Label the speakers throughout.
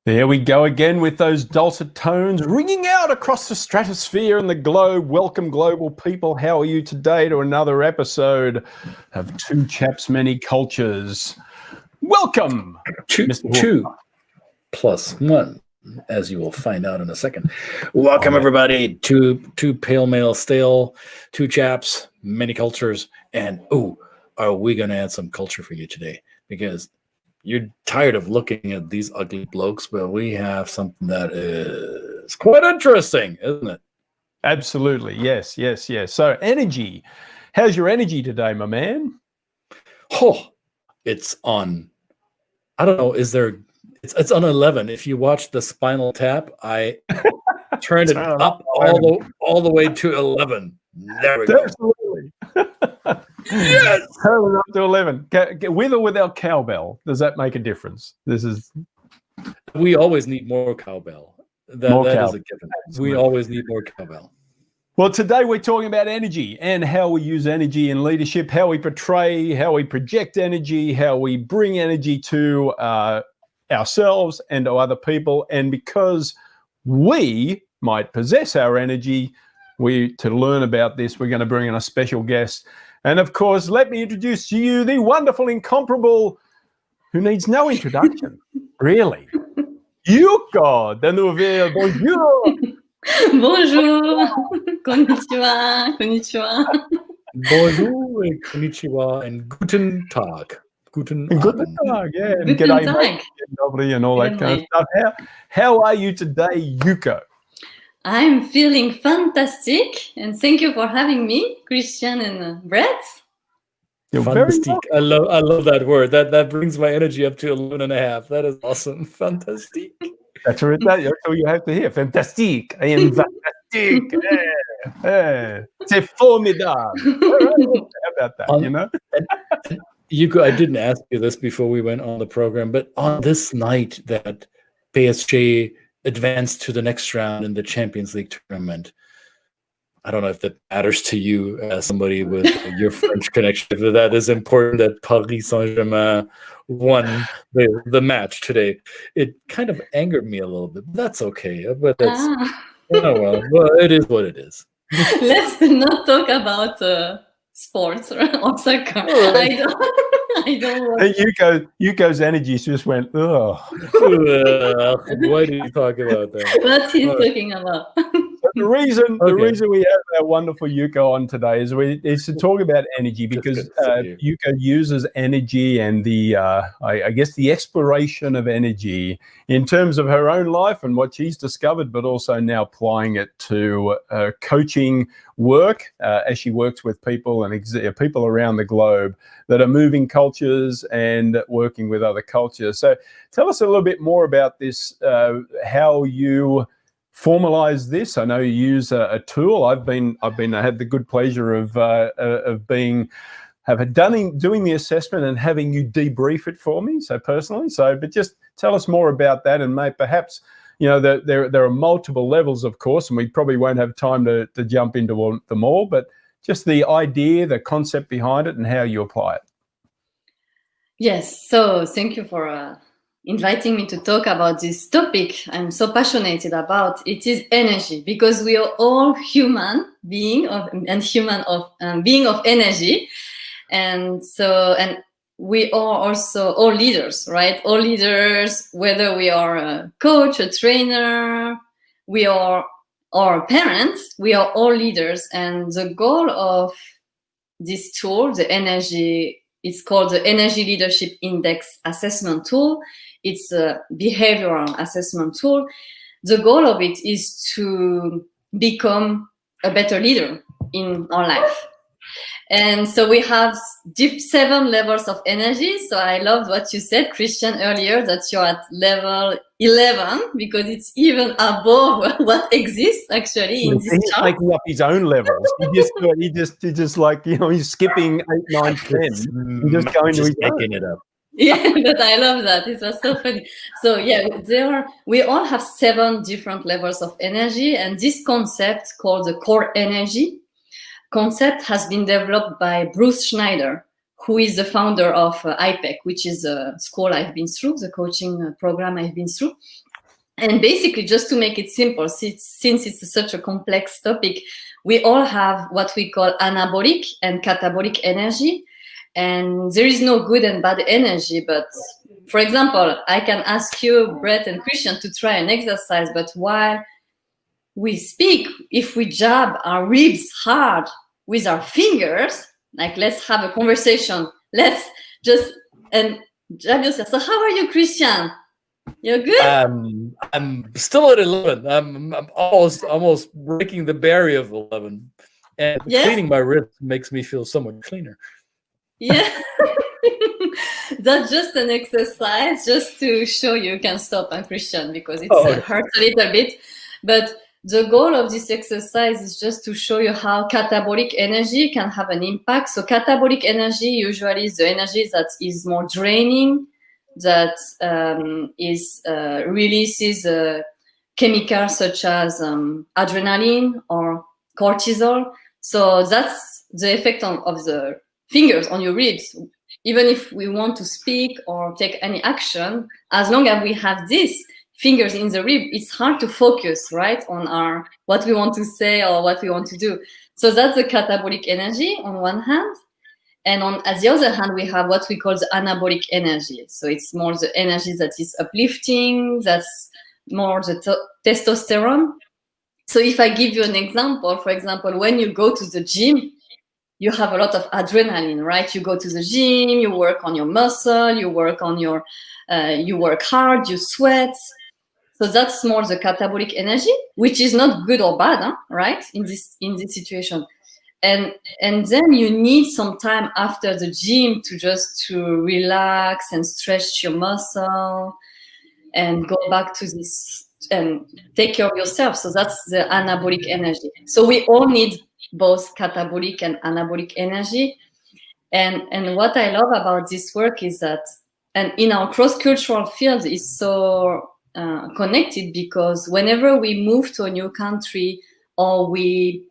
Speaker 1: There we go again with those dulcet tones ringing out across the stratosphere and the globe. Welcome, global people. How are you today to another episode of Two Chaps, Many Cultures? Welcome, Mr.
Speaker 2: Two plus one, as you will find out in a second. Welcome, everybody, to Two Pale Male Stale, Two Chaps, Many Cultures. And, are we going to add some culture for you today? Because you're tired of looking at these ugly blokes, but we have something that is quite interesting, isn't it?
Speaker 1: Absolutely. Yes. So energy. How's your energy today, my man?
Speaker 2: Oh, it's on, I don't know, it's on 11. If you watch the Spinal Tap, I turned it up all the way to 11. There we go.
Speaker 1: Absolutely.
Speaker 2: Yes.
Speaker 1: Turn it up to 11. With or without cowbell, does that make a difference?
Speaker 2: We always need more cowbell. That is a given. We always need more cowbell.
Speaker 1: Well, today we're talking about energy and how we use energy in leadership, how we portray, how we project energy, how we bring energy to ourselves and to other people. And because we might possess our energy, to learn about this, we're going to bring in a special guest. And of course, let me introduce to you the wonderful, incomparable, who needs no introduction, really, Yuko Deneuville. Bonjour.
Speaker 3: Bonjour. Konnichiwa.
Speaker 2: Bonjour, and konnichiwa, and guten Tag. Guten
Speaker 1: Tag, yeah. And
Speaker 3: Guten
Speaker 1: g'day,
Speaker 3: Tag.
Speaker 1: mate, lovely, and all that kind of stuff. How are you today, Yuko?
Speaker 3: I'm feeling fantastic, and thank you for having me, Christian and Brett.
Speaker 1: You're
Speaker 2: fantastic. I love that word. That brings my energy up to 11.5. That is awesome. Fantastic.
Speaker 1: That's all you have to hear. Fantastique. I am fantastic. C'est formidable. How about that,
Speaker 2: Yuko, I didn't ask you this before we went on the program, but on this night that PSG advanced to the next round in the Champions League tournament, I don't know if that matters to you as somebody with your French connection, but that is important that Paris Saint-Germain won the match today. It kind of angered me a little bit, but that's okay. But that's, well, it is what it is.
Speaker 3: Let's not talk about sports or soccer. I don't want.
Speaker 1: Yuko's energy just went, oh.
Speaker 2: Why do you talk about that?
Speaker 3: What he's talking about.
Speaker 1: The reason we have our wonderful Yuko on today is to talk about energy, because Yuko uses energy and the I guess the exploration of energy in terms of her own life and what she's discovered, but also now applying it to coaching work as she works with people and people around the globe that are moving cultures and working with other cultures. So tell us a little bit more about this, how you formalize this. I know you use a tool. I had the good pleasure of doing the assessment and having you debrief it for me. So personally, but just tell us more about that, and perhaps there are multiple levels, of course, and we probably won't have time to jump into them all. But just the idea, the concept behind it, and how you apply it.
Speaker 3: Yes. So thank you for inviting me to talk about this topic I'm so passionate about. It is energy, because we are all human being of energy, and we are also all leaders, right? All leaders, whether we are a coach, a trainer, we are our parents, we are all leaders. And the goal of this tool, the energy, it's called the Energy Leadership Index Assessment Tool. It's a behavioral assessment tool. The goal of it is to become a better leader in our life. And so we have 7 levels of energy. So I loved what you said, Christian, earlier, that you're at level 11, because it's even above what exists actually in this
Speaker 1: He's
Speaker 3: chart.
Speaker 1: making up his own levels. He just like, he's skipping 8, 9, 10. He's just going to his
Speaker 2: making it up.
Speaker 3: Yeah, but I love that. It was so funny. So yeah, we all have 7 different levels of energy, and this concept called the core energy concept has been developed by Bruce Schneider, who is the founder of IPEC, which is a school I've been through, the coaching program I've been through. And basically, just to make it simple, since it's such a complex topic, we all have what we call anabolic and catabolic energy. And there is no good and bad energy. But for example, I can ask you, Brett and Christian, to try an exercise. But while we speak, if we jab our ribs hard with our fingers, like let's have a conversation, let's just jab yourself. So how are you, Christian? You're good?
Speaker 2: I'm still at 11. I'm almost breaking the barrier of 11. And cleaning my wrist makes me feel somewhat cleaner.
Speaker 3: Yeah. That's just an exercise just to show you can stop, Christian, because it hurts a little bit. But the goal of this exercise is just to show you how catabolic energy can have an impact. So catabolic energy usually is the energy that is more draining, that releases chemicals such as adrenaline or cortisol. So that's the effect of the fingers on your ribs. Even if we want to speak or take any action, as long as we have these fingers in the rib, it's hard to focus, right, on what we want to say or what we want to do. So that's the catabolic energy on one hand. And on the other hand, we have what we call the anabolic energy. So it's more the energy that is uplifting, that's more the testosterone. So if I give you an example, for example, when you go to the gym, you have a lot of adrenaline, right? You go to the gym, you work on your muscle, you work on your, you work hard, you sweat. So that's more the catabolic energy, which is not good or bad, right? In this situation. And then you need some time after the gym to relax and stretch your muscle and go back to this and take care of yourself. So that's the anabolic energy. So we all need both catabolic and anabolic energy. And what I love about this work is that, and in our cross-cultural field is so connected, because whenever we move to a new country or we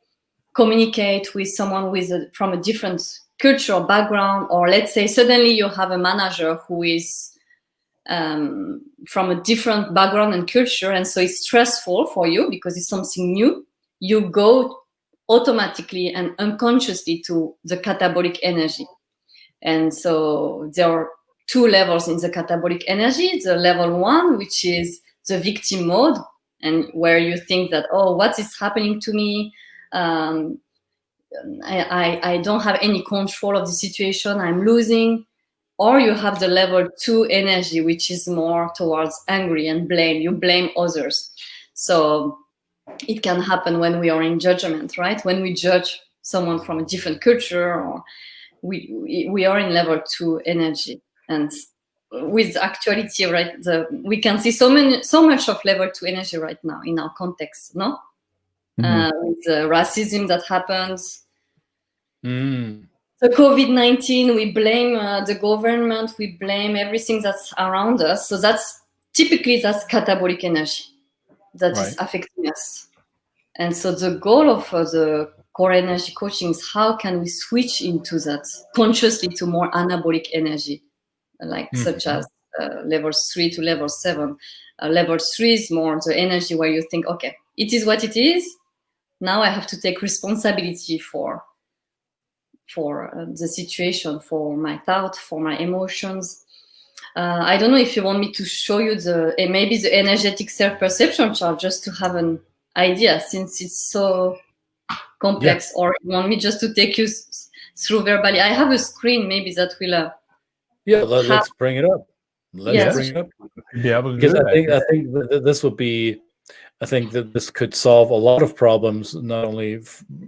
Speaker 3: communicate with someone from a different cultural background, or let's say suddenly you have a manager who is from a different background and culture, and so it's stressful for you because it's something new, you go automatically and unconsciously to the catabolic energy. And so there are two levels in the catabolic energy. The level one, which is the victim mode, and where you think that, oh, what is happening to me? I don't have any control of the situation, I'm losing. Or you have the level 2 energy, which is more towards angry and blame. You blame others. So it can happen when we are in judgment, right? When we judge someone from a different culture, or we are in level 2 energy. And with actuality, right, we can see so much of level 2 energy right now in our context, no? With the racism that happens. The COVID-19, we blame the government, we blame everything that's around us. So that's catabolic energy that is affecting us. And so the goal of the core energy coaching is how can we switch into that consciously to more anabolic energy, like such as level 3 to level 7. Level 3 is more the energy where you think, okay, it is what it is. Now I have to take responsibility for the situation, for my thought, for my emotions. I don't know if you want me to show you maybe the energetic self-perception chart, just to have an idea, since it's so complex, or you want me just to take you through verbally? I have a screen, maybe that will...
Speaker 2: let's bring it up. Let's bring it up.
Speaker 1: Yeah,
Speaker 2: because I think that this would be... I think that this could solve a lot of problems, not only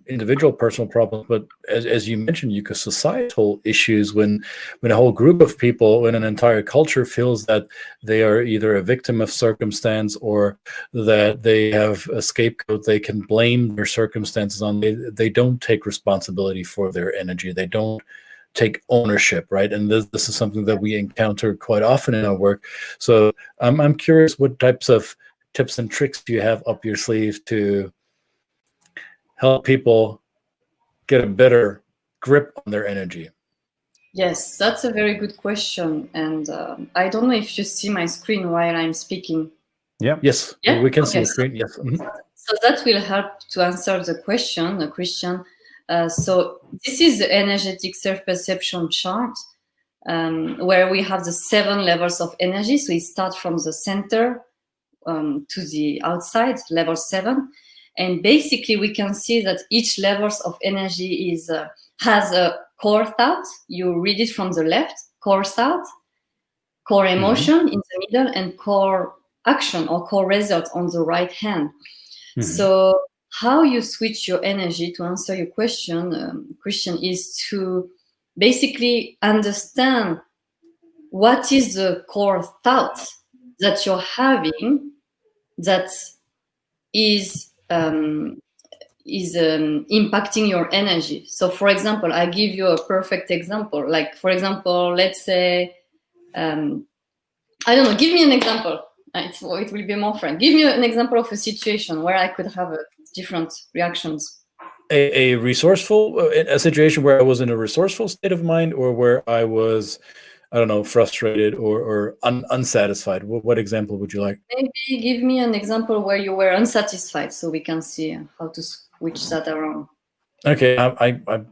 Speaker 2: individual personal problems, but as you mentioned, Yuko, societal issues, when a whole group of people, when an entire culture feels that they are either a victim of circumstance or that they have a scapegoat they can blame their circumstances on. They don't take responsibility for their energy. They don't take ownership, right? And this is something that we encounter quite often in our work. So I'm curious what types of tips and tricks do you have up your sleeve to help people get a better grip on their energy?
Speaker 3: Yes, that's a very good question. And I don't know if you see my screen while I'm speaking.
Speaker 1: Yeah.
Speaker 2: Yes,
Speaker 3: Yeah?
Speaker 2: we can see
Speaker 3: Okay,
Speaker 2: the screen. Yes.
Speaker 3: so that will help to answer the question, Christian. So this is the energetic self-perception chart, where we have the 7 levels of energy. So it starts from the center to the outside, level 7. And basically, we can see that each levels of energy has a core thought. You read it from the left, core thought, core emotion in the middle, and core action or core result on the right hand. So how you switch your energy, to answer your question, Christian, is to basically understand what is the core thought that you're having that is impacting your energy. So, for example, I give you a perfect example. Like, for example, let's say, I don't know, give me an example. It will be more fun. Give me an example of a situation where I could have different reactions.
Speaker 2: A resourceful, a situation where I was in a resourceful state of mind, or where I was, I don't know, frustrated or unsatisfied. What example would you like?
Speaker 3: Maybe give me an example where you were unsatisfied, so we can see how to switch that around.
Speaker 2: Okay, I'm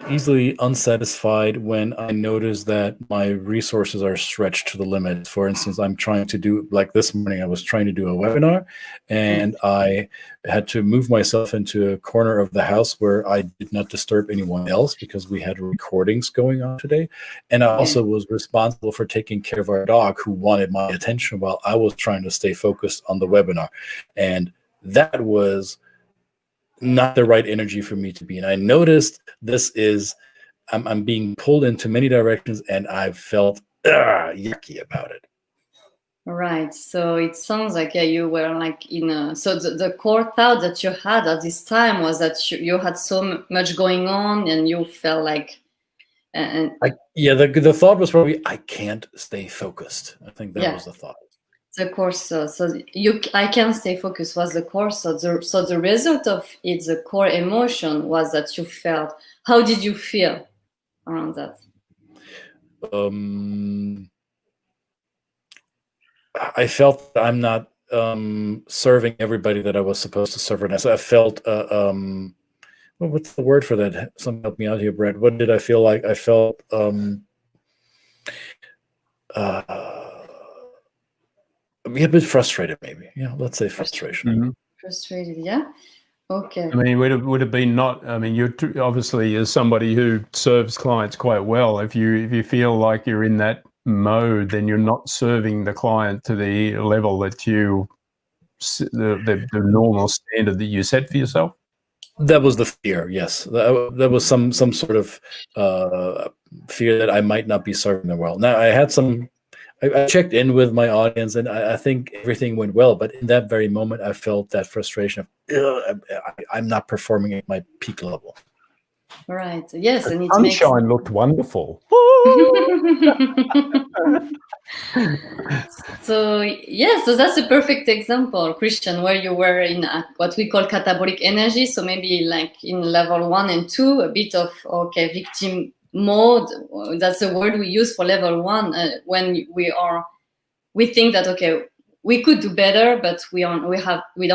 Speaker 2: easily unsatisfied when I notice that my resources are stretched to the limit. For instance, I'm trying to do, like this morning, I was trying to do a webinar, and I had to move myself into a corner of the house where I did not disturb anyone else because we had recordings going on today. And I also was responsible for taking care of our dog, who wanted my attention while I was trying to stay focused on the webinar. And that was not the right energy for me to be in. I noticed this is, I'm being pulled into many directions, and I felt yucky about it.
Speaker 3: Right. So it sounds like, you were like in a, so the core thought that you had at this time was that you had so much going on, and you felt like,
Speaker 2: the thought was probably, I can't stay focused. I think that was the thought.
Speaker 3: The course, I can stay focused was the course. So the result of it, the core emotion, was that you felt. How did you feel around that?
Speaker 2: I felt that I'm not serving everybody that I was supposed to serve. And so I felt, what's the word for that? Someone help me out here, Brett. What did I feel like? I felt a bit frustrated, maybe. Yeah, let's say frustration.
Speaker 3: Frustrated, yeah. Okay.
Speaker 1: I mean, would have been not. I mean, you're obviously, as somebody who serves clients quite well, if you feel like you're in that mode, then you're not serving the client to the level that the normal standard that you set for yourself.
Speaker 2: That was the fear. Yes, that was some sort of fear that I might not be serving them well. Now, I had some. I checked in with my audience, and I think everything went well. But in that very moment, I felt that frustration of I'm not performing at my peak level.
Speaker 3: Right. Yes, and it
Speaker 1: sunshine looked wonderful.
Speaker 3: So so that's a perfect example, Christian, where you were in what we call catabolic energy. So maybe like in level 1 and 2, a bit of victim mode. That's the word we use for level 1, when we think that we could do better, but we don't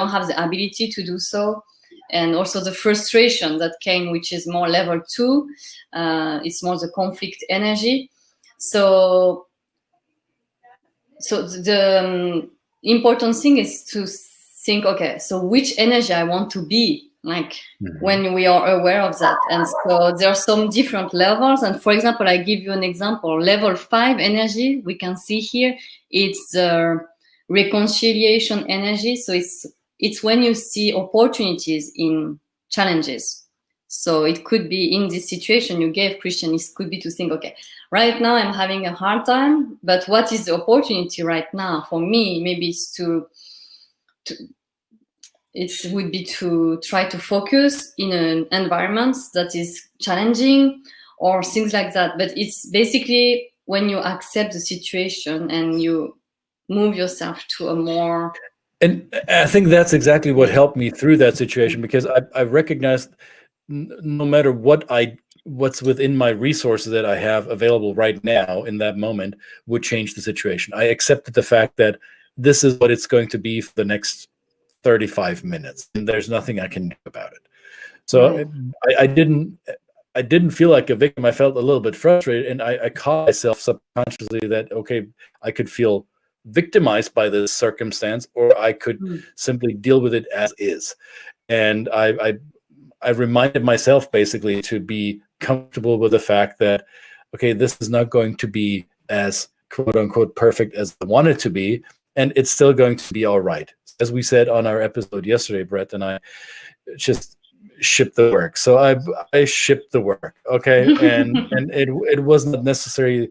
Speaker 3: have the ability to do so. And also the frustration that came, which is more level 2, it's more the conflict energy. So the important thing is to think, so which energy I want to be, like when we are aware of that. And so there are some different levels. And for example, I give you an example. Level 5 energy, we can see here, it's reconciliation energy. So it's when you see opportunities in challenges. So it could be in this situation you gave, Christian, it could be to think, right now I'm having a hard time, but what is the opportunity right now for me? Maybe it's it would be to try to focus in an environment that is challenging or things like that. But it's basically when you accept the situation and you move yourself to a more...
Speaker 2: And I think that's exactly what helped me through that situation, because I recognized no matter what's within my resources that I have available right now in that moment would change the situation. I accepted the fact that this is what it's going to be for the next 35 minutes, and there's nothing I can do about it. So I didn't feel like a victim. I felt a little bit frustrated, and I caught myself subconsciously that, okay, I could feel victimized by this circumstance, or I could simply deal with it as is. And I reminded myself basically to be comfortable with the fact that, okay, this is not going to be as quote unquote perfect as I want it to be, and it's still going to be all right. As we said on our episode yesterday, Brett and I just ship the work. So I shipped the work, okay, and it wasn't necessarily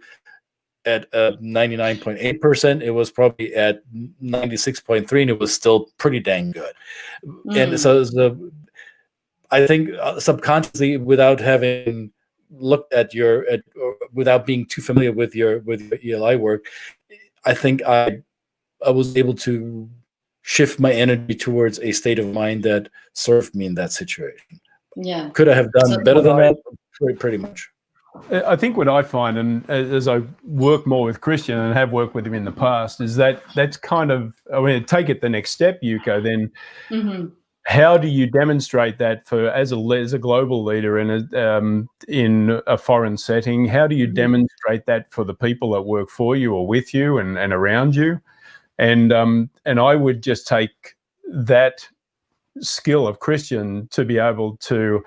Speaker 2: at 99.8%. It was probably at 96.3%, and it was still pretty dang good. And so I think subconsciously, without having looked at or without being too familiar with your ELI work, I think I was able to shift my energy towards a state of mind that served me in that situation.
Speaker 3: Yeah.
Speaker 2: Could I have done better than that? Pretty much.
Speaker 1: I think what I find, and as I work more with Christian and have worked with him in the past, is that's kind of, I mean, take it the next step, Yuko, then how do you demonstrate that as a global leader in a foreign setting? How do you demonstrate that for the people that work for you or with you and around you? And I would just take that skill of Christian to be able to,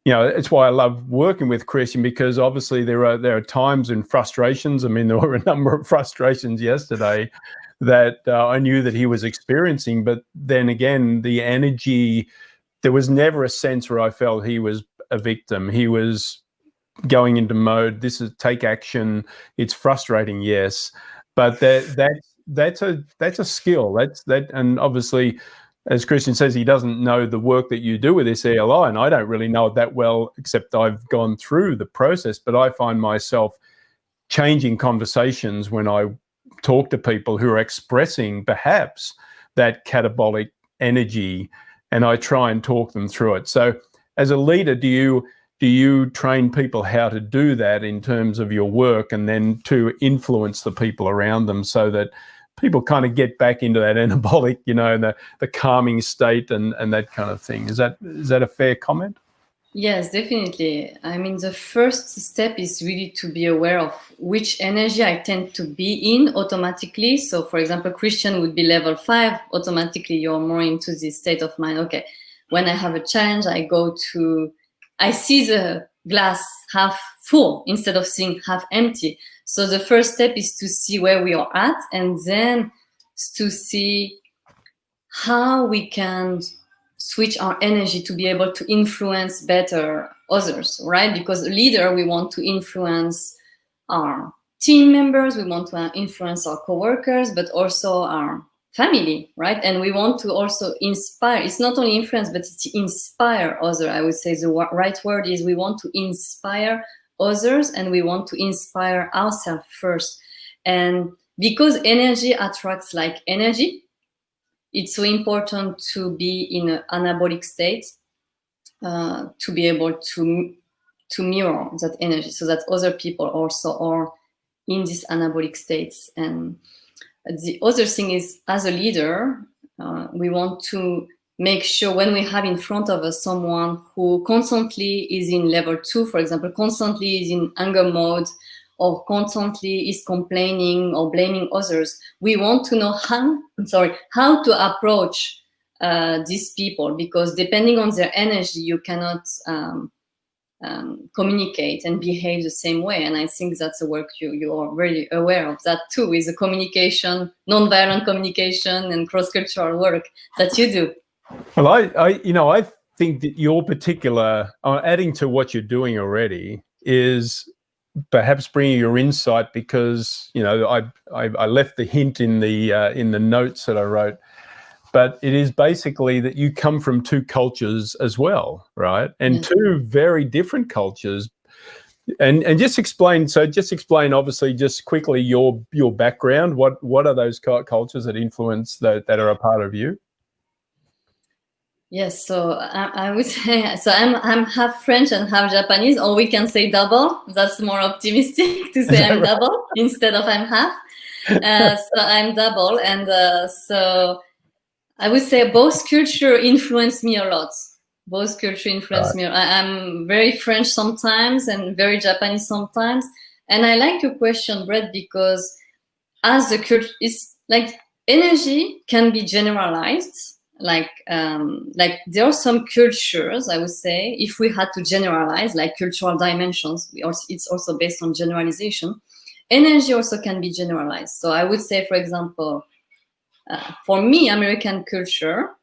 Speaker 1: it's why I love working with Christian, because obviously there are times and frustrations. I mean, there were a number of frustrations yesterday that I knew that he was experiencing, but then again, the energy, there was never a sense where I felt he was a victim. He was going into mode, this is take action. It's frustrating, yes, but that's a skill. And obviously, as Christian says, he doesn't know the work that you do with this ELI, and I don't really know it that well, except I've gone through the process. But I find myself changing conversations when I talk to people who are expressing perhaps that catabolic energy, and I try and talk them through it. So as a leader, do you train people how to do that in terms of your work, and then to influence the people around them so that people kind of get back into that anabolic, the calming state and that kind of thing? Is that a fair comment?
Speaker 3: Yes, definitely. I mean, the first step is really to be aware of which energy I tend to be in automatically. So, for example, Christian would be level 5. Automatically, you're more into this state of mind. Okay, when I have a challenge, I see the glass half full instead of seeing half empty. So the first step is to see where we are at, and then to see how we can switch our energy to be able to influence better others, right? Because a leader, we want to influence our team members, we want to influence our coworkers, but also our family, right? And we want to also inspire. It's not only influence, but it's inspire others. I would say the right word is we want to inspire others, and we want to inspire ourselves first. And because energy attracts like energy, it's so important to be in an anabolic state, to be able to mirror that energy so that other people also are in these anabolic states. And the other thing is, as a leader, we want to make sure when we have in front of us someone who constantly is in level 2, for example, constantly is in anger mode, or constantly is complaining or blaming others, we want to know how to approach these people, because depending on their energy, you cannot communicate and behave the same way. And I think that's a work you are very aware of that too, with the communication, non-violent communication and cross-cultural work that you do.
Speaker 1: Well, I think that your particular, adding to what you're doing already, is perhaps bringing your insight, because I left the hint in the notes that I wrote, but it is basically that you come from 2 cultures as well, right? And 2 very different cultures. And just explain obviously just quickly your background. What are those cultures that influence that are a part of you?
Speaker 3: Yes, so I would say, so I'm half French and half Japanese, or we can say double. That's more optimistic to say I'm double instead of I'm half. So I'm double, and so I would say both culture influence me a lot. Both culture influence me. I'm very French sometimes and very Japanese sometimes. And I like your question, Brett, because as the culture is like energy can be generalized. Like there are some cultures, I would say, if we had to generalize, like cultural dimensions, it's also based on generalization. Energy also can be generalized. So I would say, for example, for me, American culture,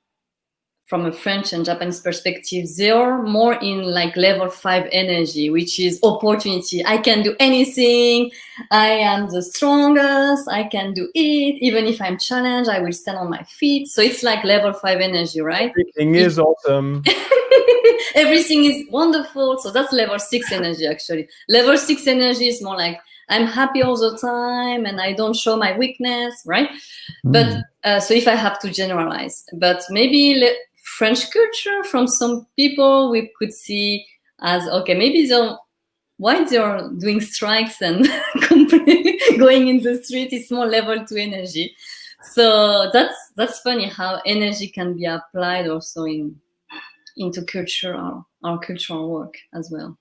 Speaker 3: from a French and Japanese perspective, they are more in like level 5 energy, which is opportunity. I can do anything. I am the strongest. I can do it. Even if I'm challenged, I will stand on my feet. So it's like level 5 energy, right?
Speaker 1: Everything is awesome.
Speaker 3: Everything is wonderful. So that's level 6 energy, actually. Level 6 energy is more like I'm happy all the time and I don't show my weakness, right? But so if I have to generalize, but maybe French culture from some people we could see as, okay, maybe why they're doing strikes and going in the street is more level 2 energy. So that's funny how energy can be applied also into culture or our cultural work as well.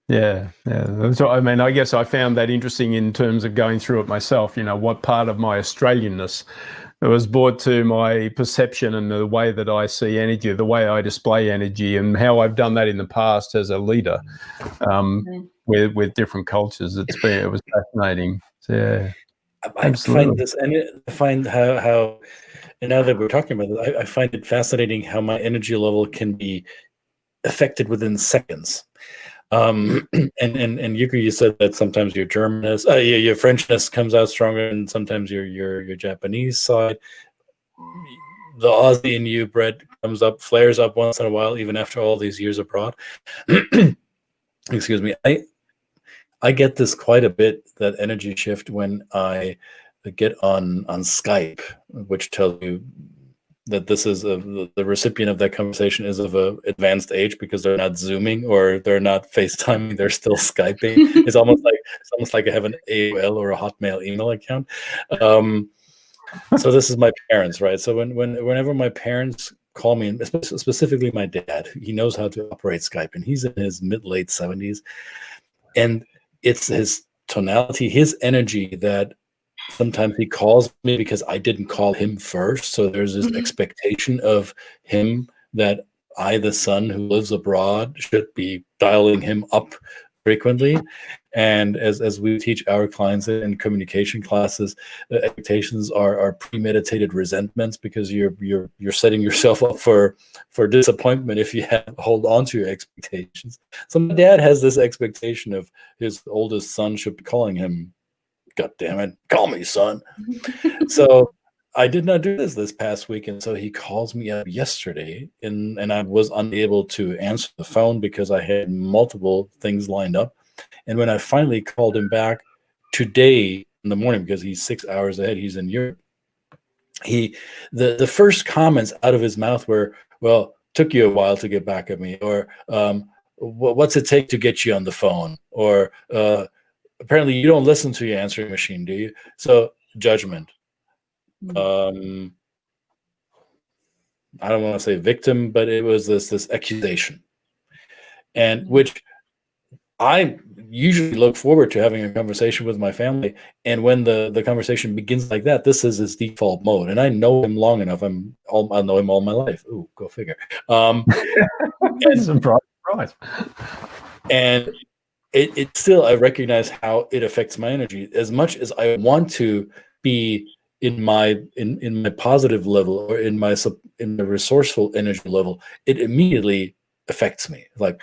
Speaker 1: Yeah. So, I mean, I guess I found that interesting in terms of going through it myself, what part of my Australianness was brought to my perception and the way that I see energy, the way I display energy, and how I've done that in the past as a leader with different cultures. It was fascinating. So, yeah,
Speaker 2: I find this, and I find how and now that we're talking about it, I find it fascinating how my energy level can be affected within seconds. And Yuko, you said that sometimes your Germanness, your Frenchness comes out stronger, and sometimes your Japanese side. The Aussie in you, Brett, comes up, flares up once in a while, even after all these years abroad. Excuse me. I get this quite a bit, that energy shift, when I get on Skype, which tells you that this is the recipient of that conversation is of a advanced age, because they're not Zooming or they're not FaceTiming, they're still Skyping. It's almost like I have an AOL or a Hotmail email account. So this is my parents, right? So whenever my parents call me, and specifically my dad, he knows how to operate Skype, and he's in his late 70s, and it's his tonality, his energy, that sometimes he calls me because I didn't call him first. So there's this expectation of him that I, the son who lives abroad, should be dialing him up frequently. And as we teach our clients in communication classes, the expectations are premeditated resentments, because you're setting yourself up for disappointment if you hold on to your expectations. So my dad has this expectation of his oldest son should be calling him, God damn it, call me, son. So I did not do this past week, and so he calls me up yesterday, and I was unable to answer the phone because I had multiple things lined up. And when I finally called him back today in the morning, because he's 6 hours ahead, he's in Europe, the first comments out of his mouth were, well, took you a while to get back at me, or what's it take to get you on the phone, or apparently you don't listen to your answering machine, do you? So judgment. I don't want to say victim, but it was this accusation, and which I usually look forward to having a conversation with my family. And when the conversation begins like that, this is his default mode. And I know him long enough. I know him all my life. Ooh, go figure.
Speaker 1: Surprise.
Speaker 2: And it still, I recognize how it affects my energy. As much as I want to be in my positive level, or in the resourceful energy level, it immediately affects me. Like,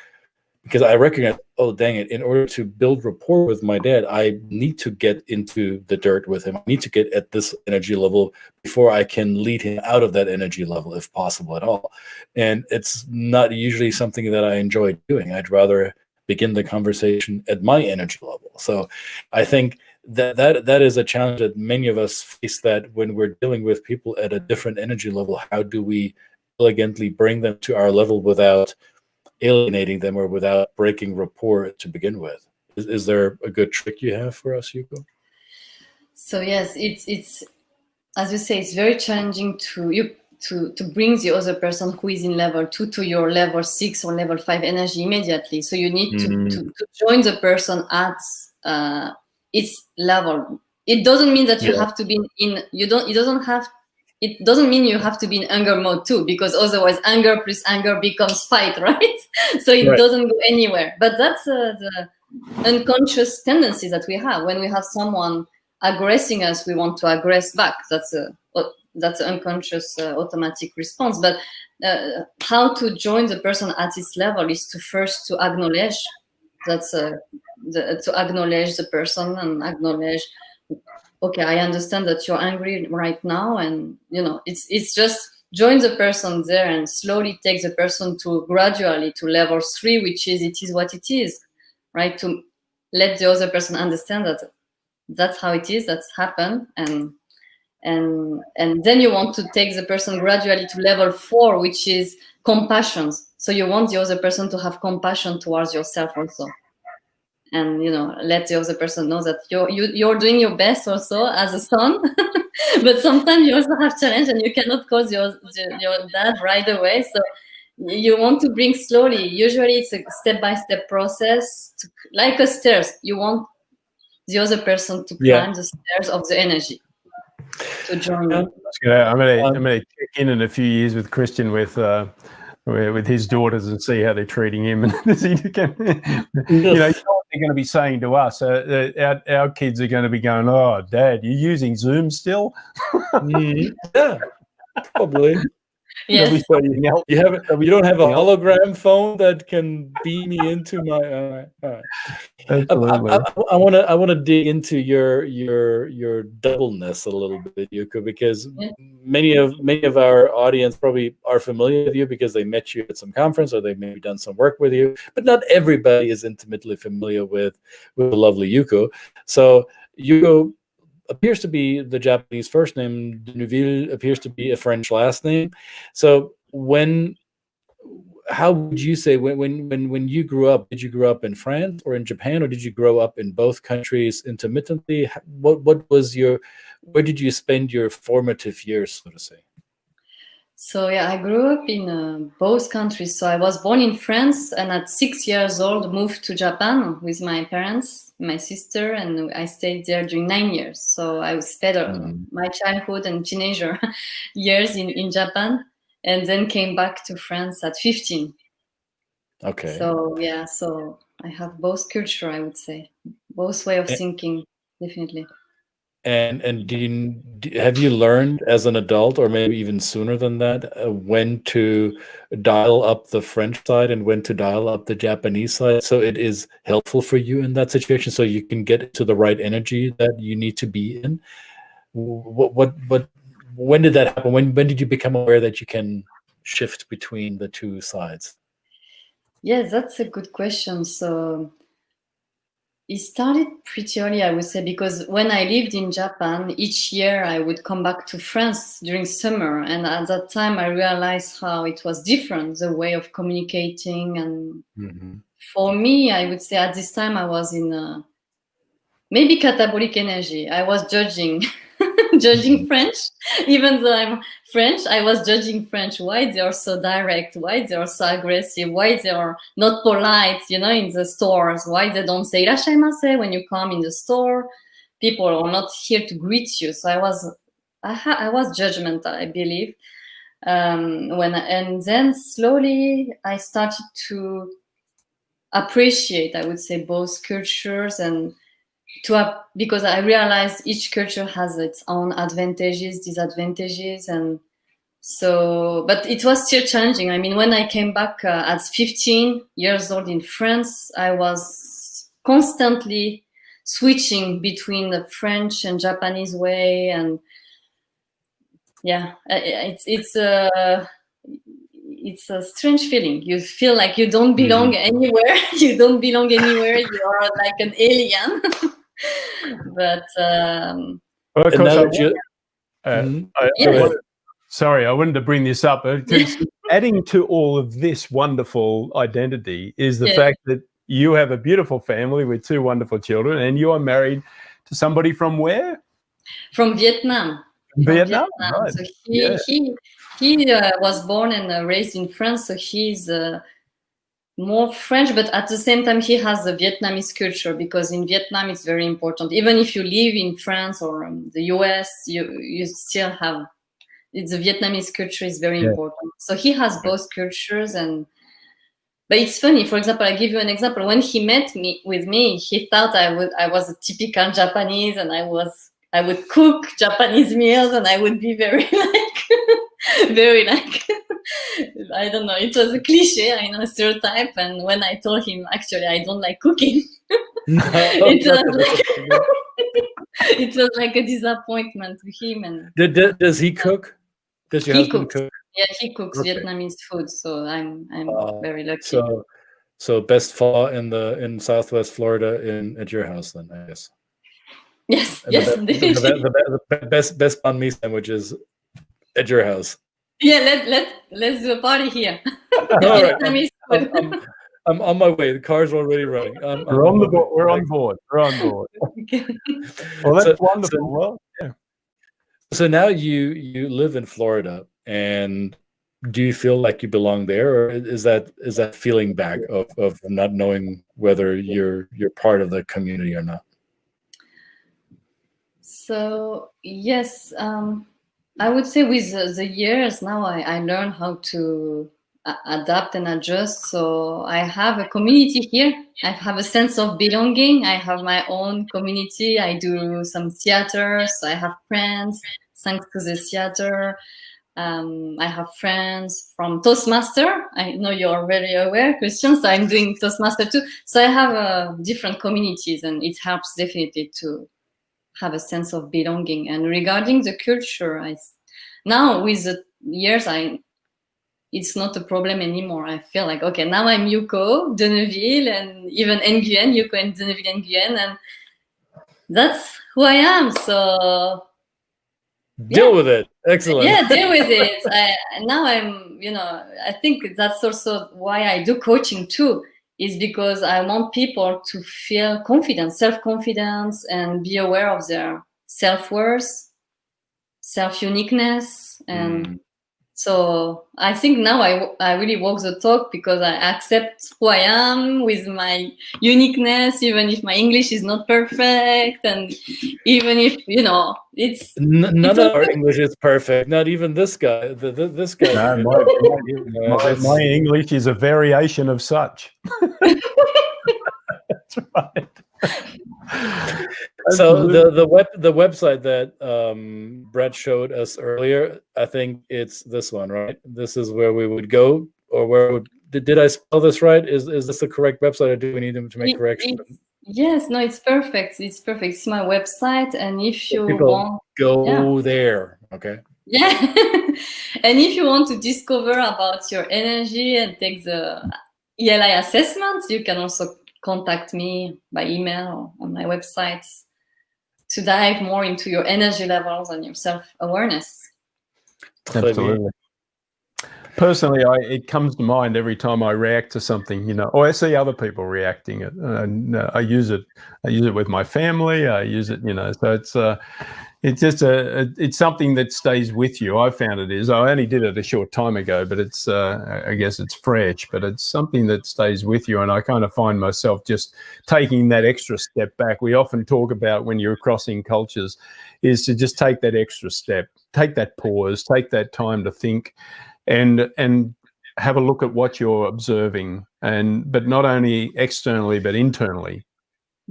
Speaker 2: because I recognize, oh, dang it, in order to build rapport with my dad, I need to get into the dirt with him. I need to get at this energy level before I can lead him out of that energy level, if possible at all. And it's not usually something that I enjoy doing. I'd rather begin the conversation at my energy level. So I think that is a challenge that many of us face, that when we're dealing with people at a different energy level, how do we elegantly bring them to our level without alienating them or without breaking rapport to begin with? Is there a good trick you have for us, Yuko?
Speaker 3: So yes, it's as you say, it's very challenging to bring the other person who is in level 2 to your level 6 or level 5 energy immediately. So you need to join the person at its level. It doesn't mean that you have to be it doesn't mean you have to be in anger mode too, because otherwise anger plus anger becomes fight, right? So it doesn't go anywhere. But that's the unconscious tendency that we have. When we have someone aggressing us, we want to aggress back. That's an unconscious automatic response. But how to join the person at its level is to first to acknowledge to acknowledge the person and acknowledge, okay, I understand that you're angry right now, and it's just join the person there and slowly take the person to gradually to level 3, which is it is what it is, right? To let the other person understand that that's how it is, that's happened, and then you want to take the person gradually to level 4, which is compassion. So you want the other person to have compassion towards yourself also, and let the other person know that you're doing your best also as a son. But sometimes you also have challenge, and you cannot cause your dad right away. So you want to bring slowly. Usually it's a step-by-step process, like a stairs. You want the other person to climb the stairs of the energy to join you.
Speaker 1: I'm going to check in a few years with Christian with his daughters and see how they're treating him. And you know what they're going to be saying to us. Our kids are going to be going, "Oh, Dad, you're using Zoom still?"
Speaker 2: Yeah, probably.
Speaker 3: Yes.
Speaker 2: You don't have a hologram phone that can beam me into my.
Speaker 1: Absolutely.
Speaker 2: I want to dig into your doubleness a little bit, Yuko, because many of our audience probably are familiar with you because they met you at some conference or they've maybe done some work with you, but not everybody is intimately familiar with the lovely Yuko. So Yuko appears to be the Japanese first name. Deneuville appears to be a French last name. So how would you say when you grew up, did you grow up in France or in Japan, or did you grow up in both countries intermittently? Where did you spend your formative years, so to say?
Speaker 3: So I grew up in both countries. So I was born in France, and at 6 years old moved to Japan with my parents, my sister, and I stayed there during 9 years. So I spent my childhood and teenager years in Japan, and then came back to France at 15.
Speaker 2: Okay.
Speaker 3: So so I have both culture, I would say, both way of thinking, definitely.
Speaker 2: And have you learned as an adult, or maybe even sooner than that, when to dial up the French side and when to dial up the Japanese side, so it is helpful for you in that situation, so you can get to the right energy that you need to be in? When did that happen? When did you become aware that you can shift between the two sides?
Speaker 3: Yes, that's a good question. So it started pretty early, I would say, because when I lived in Japan, each year I would come back to France during summer. And at that time, I realized how it was different, the way of communicating. And for me, I would say at this time, I was in maybe catabolic energy. I was judging French. Even though I'm French, I was judging French. Why they are so direct? Why they are so aggressive? Why they are not polite, in the stores? Why they don't say "irashaimase" when you come in the store? People are not here to greet you. So I was judgmental, I believe. And then slowly I started to appreciate, I would say, both cultures, and because I realized each culture has its own advantages, disadvantages, and so, but it was still challenging. I mean, when I came back at 15 years old in France, I was constantly switching between the French and Japanese way, and it's a strange feeling. You feel like you don't belong anywhere. You don't belong anywhere. You are like an alien. But
Speaker 1: sorry, I wanted to bring this up. Adding to all of this wonderful identity is the fact that you have a beautiful family with 2 wonderful children, and you are married to somebody from where?
Speaker 3: From Vietnam.
Speaker 1: Vietnam, right.
Speaker 3: So he was born and raised in France, so he's more French, but at the same time he has the Vietnamese culture, because in Vietnam it's very important. Even if you live in France or the US, you still have the Vietnamese culture is very important. So he has both cultures. But it's funny. For example, I give you an example. When he met with me, he thought I was a typical Japanese, and I would cook Japanese meals, and I would be very like I don't know. It was a cliche, I know, a stereotype. And when I told him, actually, I don't like cooking, it was like a disappointment to him. And
Speaker 2: does he cook? Does your husband cook?
Speaker 3: Yeah, he cooks Vietnamese food, so I'm very lucky.
Speaker 2: So best pho in Southwest Florida at your house then, I guess.
Speaker 3: Yes,
Speaker 2: and
Speaker 3: yes,
Speaker 2: the best banh mi sandwiches at your house.
Speaker 3: Yeah, let's do a party here.
Speaker 2: All right. I'm on my way. The car's already running.
Speaker 1: We're on board.
Speaker 3: Okay.
Speaker 1: Well, that's wonderful.
Speaker 2: So now you live in Florida, and do you feel like you belong there, or is that feeling back of not knowing whether you're part of the community or not?
Speaker 3: So yes, I would say with the years now, I learned how to adapt and adjust. So I have a community here. I have a sense of belonging. I have my own community. I do some theater, so I have friends thanks to the theater. I have friends from Toastmaster. I know you're very aware, Christian, so I'm doing Toastmaster too. So I have different communities, and it helps definitely to have a sense of belonging. And regarding the culture, now with the years, it's not a problem anymore. I feel like, okay, now I'm Yuko Deneuville, and even Nguyen, Yuko and Deneuville Nguyen, and that's who I am. So
Speaker 2: deal with it. Excellent.
Speaker 3: Yeah, deal with it. Now I'm, I think that's also why I do coaching too, is because I want people to feel confidence, self-confidence, and be aware of their self-worth, self-uniqueness. And so I think now I really walk the talk, because I accept who I am with my uniqueness, even if my English is not perfect, and even if it's
Speaker 2: none of our English is perfect. Not even this guy. This guy.
Speaker 1: No, my English is a variation of such. That's right.
Speaker 2: So the website that Brett showed us earlier, I think it's this one, right? This is where we would go, or did I spell this right? Is this the correct website, or do we need to make corrections?
Speaker 3: Yes, no, it's perfect. It's perfect. It's my website, and if you
Speaker 2: want, go there. Okay.
Speaker 3: Yeah, and if you want to discover about your energy and take the ELI assessments, you can also contact me by email or on my website to dive more into your energy levels and your self-awareness.
Speaker 1: Absolutely. Personally, it comes to mind every time I react to something, or I see other people reacting it. I use it with my family. I use it, so it's just it's something that stays with you. I found it is. I only did it a short time ago, but it's I guess it's fresh, but it's something that stays with you. And I kind of find myself just taking that extra step back. We often talk about, when you're crossing cultures, is to just take that extra step, take that pause, take that time to think, and have a look at what you're observing, but not only externally but internally.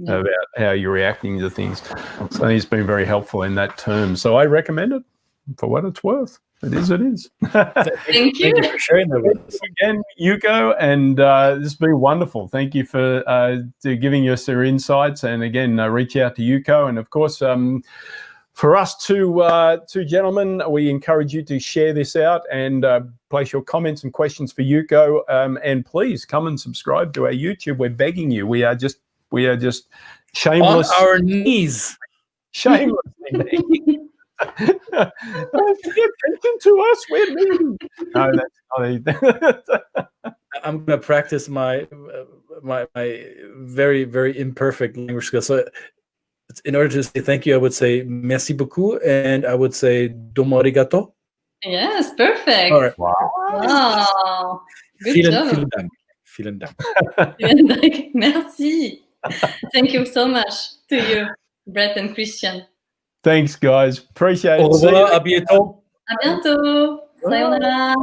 Speaker 1: About how you're reacting to things. So he's been very helpful in that term. So I recommend it for what it's worth. It is.
Speaker 3: Thank you
Speaker 2: for sharing that with us.
Speaker 1: Again, Yuko, and this has been wonderful. Thank you for giving us your insights. And again, reach out to Yuko. And of course, for us two gentlemen, we encourage you to share this out and place your comments and questions for Yuko. And please come and subscribe to our YouTube. We're begging you. We are just shameless.
Speaker 2: On our knees.
Speaker 1: Shamelessly. Don't pay attention to us. We're moving. No, that's not
Speaker 2: I'm going to practice my very, very imperfect language skills. So in order to say thank you, I would say merci beaucoup, and I would say domo arigato.
Speaker 3: Yes, perfect.
Speaker 2: All right.
Speaker 3: Wow. Good job.
Speaker 2: Vielen Dank. Vielen Dank.
Speaker 3: Vielen Dank. Merci. Thank you so much to you, Brett and Christian.
Speaker 1: Thanks, guys. Appreciate it.
Speaker 2: Au revoir, à bientôt.
Speaker 3: À bientôt. Sayonara.